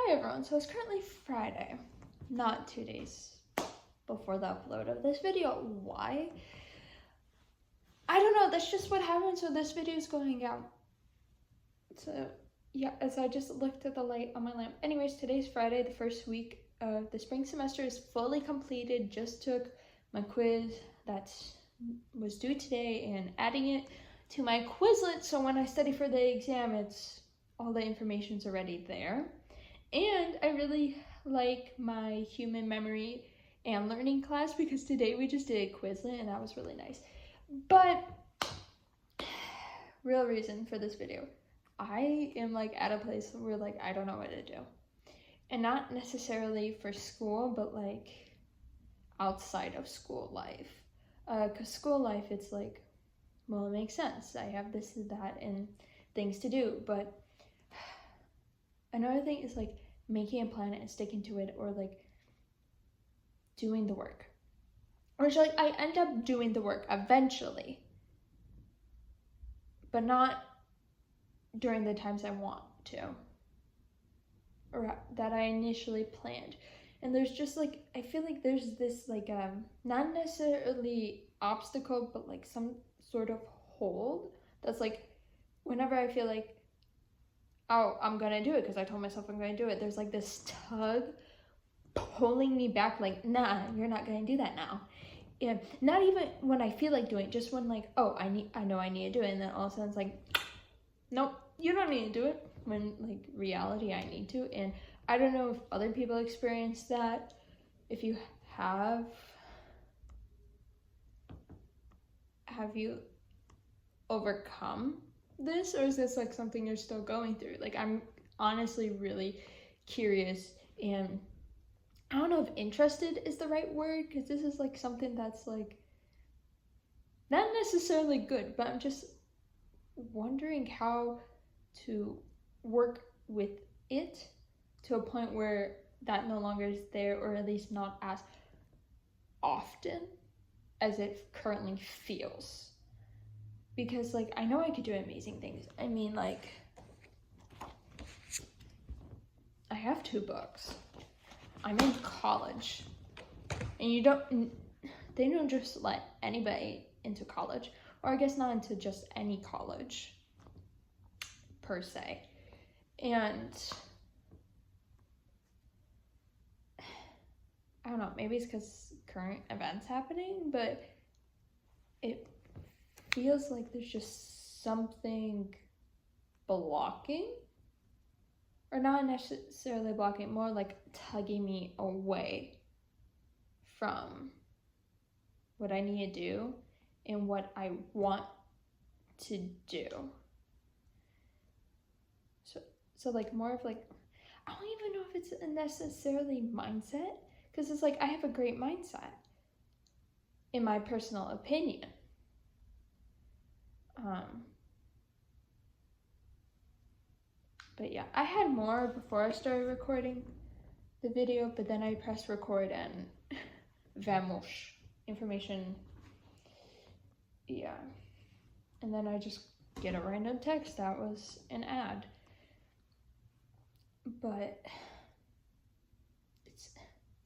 Hi everyone, so it's currently Friday, not 2 days before the upload of this video. Why? I don't know, that's just what happens when this video is going out. So yeah, as I just looked at the light on my lamp. Anyways, today's Friday, the first week of the spring semester is fully completed. Just took my quiz that was due today and adding it to my Quizlet, so when I study for the exam, it's all the information's already there. And I really like my human memory and learning class because today we just did a Quizlet and that was really nice. But real reason for this video, I am like at a place where like I don't know what to do. And not necessarily for school, but like outside of school life. Because school life, it's like, well, it makes sense. I have this and that and things to do. But another thing is like making a plan and sticking to it, or like doing the work. Or like I end up doing the work eventually, but not during the times I want to, or that I initially planned. And there's just like, I feel like there's this like not necessarily obstacle, but like some sort of hold that's like, whenever I feel like, oh, I'm gonna do it because I told myself I'm gonna do it, there's like this tug pulling me back, like, nah, you're not gonna do that now. And not even when I feel like doing it, just when like, oh, I know I need to do it, and then all of a sudden it's like, nope, you don't need to do it, when like reality I need to. And I don't know if other people experience that. If you have you overcome this, or is this like something you're still going through? Like, I'm honestly really curious, and I don't know if interested is the right word, because this is like something that's like not necessarily good, but I'm just wondering how to work with it to a point where that no longer is there, or at least not as often as it currently feels. Because like, I know I could do amazing things. I mean, like, I have 2 books. I'm in college, and they don't just let anybody into college, or I guess not into just any college per se. And I don't know, maybe it's because current events happening, but it feels like there's just something blocking, or not necessarily blocking, more like tugging me away from what I need to do and what I want to do. So like more of like, I don't even know if it's necessarily mindset, because it's like I have a great mindset in my personal opinion. But yeah, I had more before I started recording the video, but then I pressed record and vamos, information, yeah. And then I just get a random text that was an ad. But it's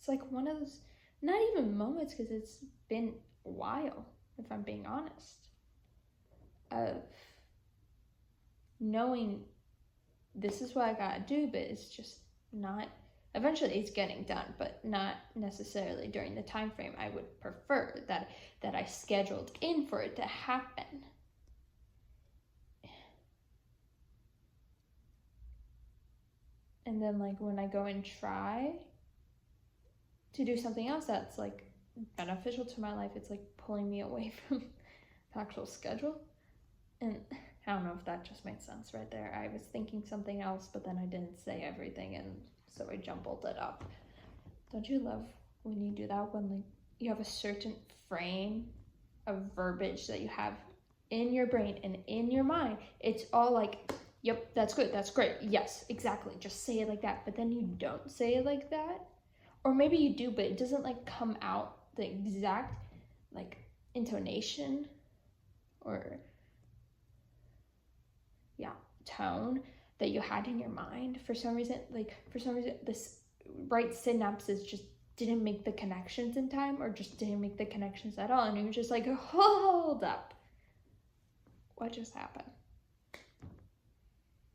like one of those, not even moments, because it's been a while, if I'm being honest, of knowing this is what I gotta do, but it's just not, eventually it's getting done, but not necessarily during the time frame I would prefer, that I scheduled in for it to happen. And then like when I go and try to do something else that's like beneficial to my life, it's like pulling me away from the actual schedule. And I don't know if that just made sense right there. I was thinking something else, but then I didn't say everything, and so I jumbled it up. Don't you love when you do that, when like you have a certain frame of verbiage that you have in your brain and in your mind? It's all like, yep, that's good, that's great, yes, exactly, just say it like that. But then you don't say it like that, or maybe you do, but it doesn't like come out the exact like intonation or tone that you had in your mind. For some reason, this right synapses just didn't make the connections in time, or just didn't make the connections at all. And you were just like, hold up. What just happened?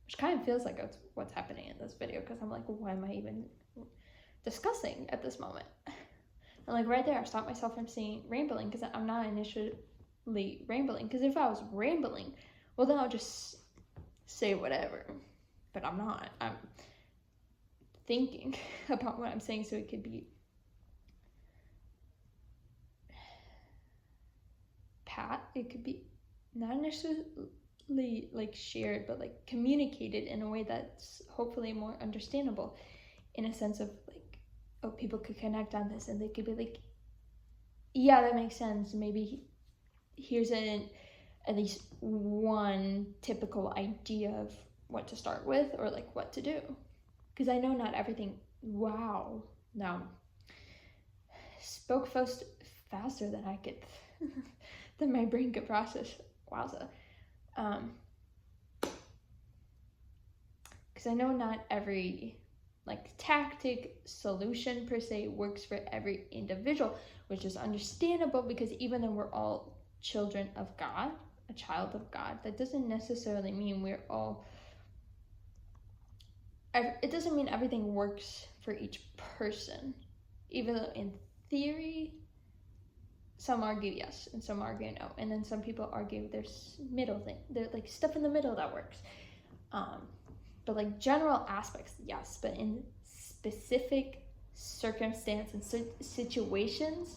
Which kind of feels like what's happening in this video, because I'm like, well, why am I even discussing at this moment? And like right there, I stopped myself from saying rambling, because I'm not initially rambling. Because if I was rambling, well, then I'll just say whatever. But I'm not. I'm thinking about what I'm saying, so it could be it could be not necessarily like shared, but like communicated in a way that's hopefully more understandable, in a sense of like, oh, people could connect on this and they could be like, yeah, that makes sense. Maybe here's at least one typical idea of what to start with, or like what to do. Because I know not everything, wow, now spoke faster than I could than my brain could process. Wowza. Because I know not every like tactic, solution per se works for every individual, which is understandable, because even though we're all children of God, a child of God, that doesn't necessarily mean we're all, it doesn't mean everything works for each person, even though in theory, some argue yes and some argue no, and then some people argue there's middle thing, there's like stuff in the middle that works. But like general aspects, yes, but in specific circumstance and situations,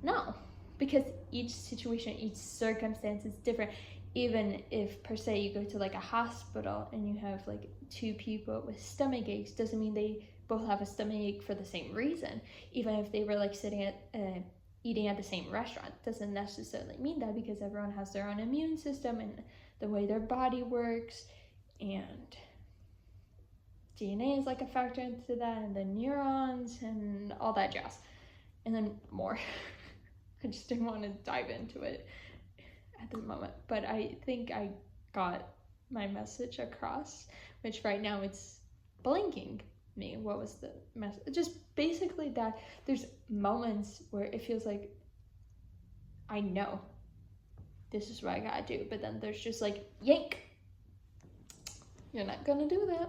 no, because each situation, each circumstance is different. Even if per se you go to like a hospital and you have like two people with stomach aches, doesn't mean they both have a stomach ache for the same reason. Even if they were like sitting at eating at the same restaurant, doesn't necessarily mean that, because everyone has their own immune system and the way their body works, and DNA is like a factor into that, and the neurons and all that jazz, and then more. I just didn't want to dive into it at the moment, but I think I got my message across, which right now it's blinking me. What was the message? Just basically that there's moments where it feels like I know this is what I gotta do, but then there's just like, yank, you're not gonna do that.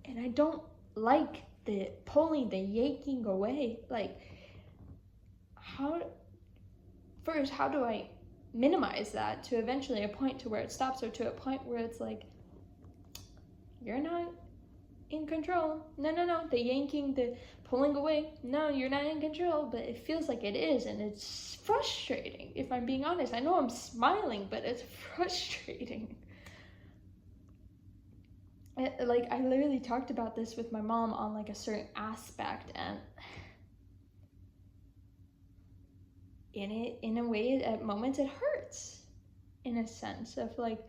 And I don't like the pulling, the yanking away. Like, how do I minimize that to eventually a point to where it stops, or to a point where it's like, you're not in control. No, the yanking, the pulling away, no, you're not in control. But it feels like it is, and it's frustrating, if I'm being honest. I know I'm smiling, but it's frustrating. Like, I literally talked about this with my mom on like a certain aspect, and in a way, at moments it hurts, in a sense of like,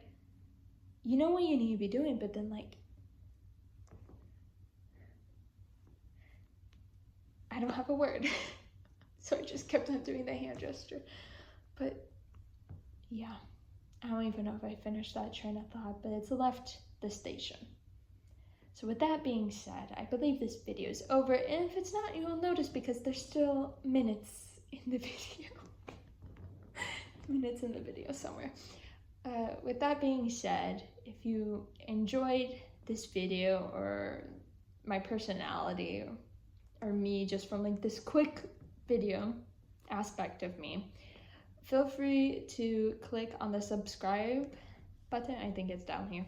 you know what you need to be doing, but then like, I don't have a word. So I just kept on doing the hand gesture. But yeah, I don't even know if I finished that train of thought, but it's left the station. So with that being said, I believe this video is over, and if it's not, you'll notice, because there's still minutes in the video. Minutes in the video somewhere. With that being said, if you enjoyed this video, or my personality, or me just from like this quick video aspect of me, feel free to click on the subscribe button, I think it's down here,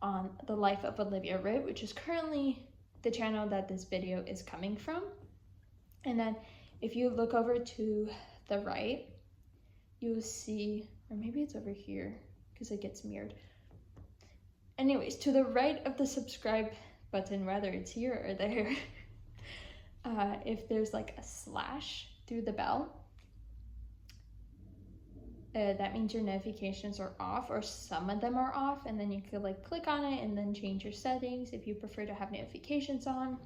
on The Life of Olivia Ritt, which is currently the channel that this video is coming from. And then if you look over to the right, you'll see, or maybe it's over here because it gets mirrored. Anyways, to the right of the subscribe button, whether it's here or there, if there's like a slash through the bell, that means your notifications are off, or some of them are off, and then you could like click on it and then change your settings if you prefer to have notifications on.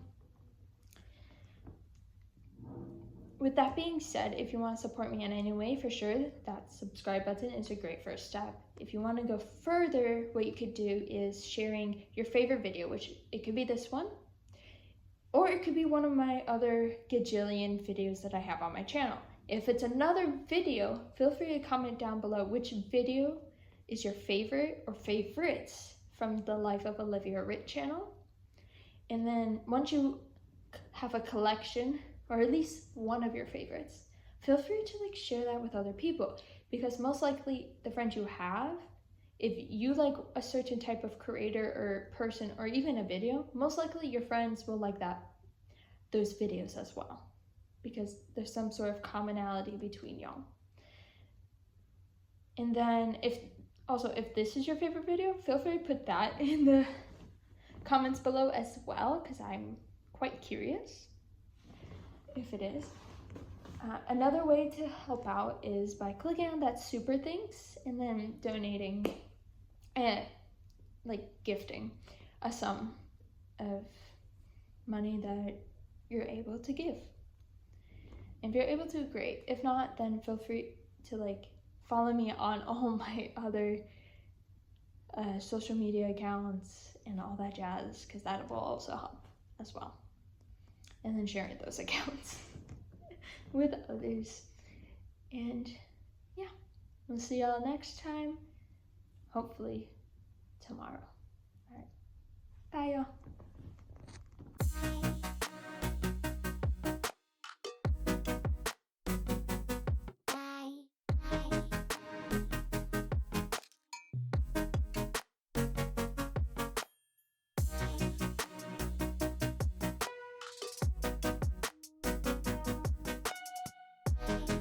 with that being said, if you want to support me in any way, for sure, that subscribe button is a great first step. If you want to go further, what you could do is sharing your favorite video, which it could be this one, or it could be one of my other gajillion videos that I have on my channel. If it's another video, feel free to comment down below which video is your favorite or favorites from the Life of Olivia Ritt channel. And then once you have a collection, or at least one of your favorites, feel free to like share that with other people, because most likely the friends you have, if you like a certain type of creator or person or even a video, most likely your friends will like those videos as well, because there's some sort of commonality between y'all. And then if this is your favorite video, feel free to put that in the comments below as well, because I'm quite curious if it is. Another way to help out is by clicking on that super thanks and then donating and like gifting a sum of money that you're able to give. If you're able to, great. If not, then feel free to like follow me on all my other social media accounts and all that jazz, because that will also help as well. And then sharing those accounts with others. And yeah, we'll see y'all next time, hopefully tomorrow. All right, bye y'all.